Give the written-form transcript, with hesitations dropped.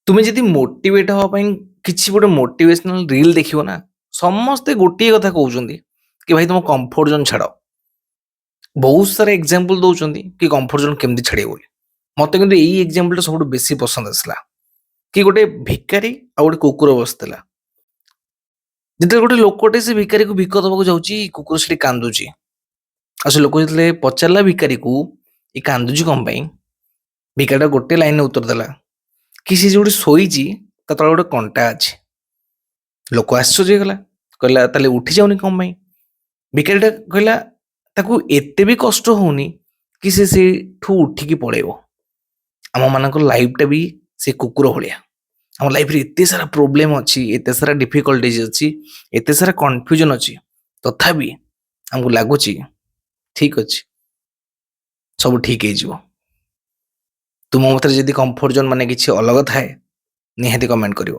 ତୁମେ ଯଦି ମୋଟିଭେଟ୍ ହେବା ପାଇଁ କିଛି ଗୋଟେ ମୋଟିଭେସନାଲ ରିଲ୍ ଦେଖିବ ନା, ସମସ୍ତେ ଗୋଟିଏ କଥା କହୁଛନ୍ତି କି ଭାଇ ତମ କମ୍ଫର୍ଟ ଜୋନ୍ ଛାଡ଼। ବହୁତ ସାରା ଏକ୍ସାମ୍ପଲ ଦଉଛନ୍ତି କି କମ୍ଫର୍ଟ ଜୋନ୍ କେମିତି ଛାଡ଼ିବ ବୋଲି। ମତେ କିନ୍ତୁ ଏଇ ଏକ୍ସାମ୍ପଲଟା ସବୁଠୁ ବେଶୀ ପସନ୍ଦ ଆସିଲା କି ଗୋଟେ ଭିକାରୀ ଆଉ ଗୋଟେ କୁକୁର ବସିଥିଲା। ଯେତେବେଳେ ଗୋଟେ ଲୋକଟେ ସେ ଭିକାରୀକୁ ଭିକ ଦେବାକୁ ଯାଉଛି, କୁକୁର ସେଠି କାନ୍ଦୁଛି। ଆଉ ସେ ଲୋକ ଯେତେବେଳେ ପଚାରିଲା ଭିକାରୀକୁ ଏ କାନ୍ଦୁଛି କ'ଣ ପାଇଁ, ଭିକାରୀଟା ଗୋଟେ ଲାଇନରେ ଉତ୍ତର ଦେଲା କି ସେ ଯୋଉଠି ଶୋଇଛି ତା ତଳେ ଗୋଟେ କଣ୍ଟା ଅଛି। ଲୋକ ଆଶ୍ଚର୍ଯ୍ୟ ହେଇଗଲା, କହିଲା ତାହେଲେ ଉଠି ଯାଉନି କ'ଣ ପାଇଁ? ଭିକାରୀଟା କହିଲା ତାକୁ ଏତେ ବି କଷ୍ଟ ହଉନି କି ସେ ସେଇଠୁ ଉଠିକି ପଳେଇବ। ଆମମାନଙ୍କ ଲାଇଫଟା ବି ସେ କୁକୁର ଭଳିଆ। ଆମ ଲାଇଫରେ ଏତେ ସାରା ପ୍ରୋବ୍ଲେମ ଅଛି, ଏତେ ସାରା ଡିଫିକଲ୍ଟିଜ ଅଛି, ଏତେ ସାରା କନଫ୍ୟୁଜନ ଅଛି, ତଥାପି ଆମକୁ ଲାଗୁଛି ଠିକ ଅଛି, ସବୁ ଠିକ ହେଇଯିବ। ତୁମ ମତରେ ଯଦି କମ୍ଫର୍ଟ ଜୋନ୍ ମାନେ କିଛି ଅଲଗା ଥାଏ, ନିହାତି କମେଣ୍ଟ କରିବ।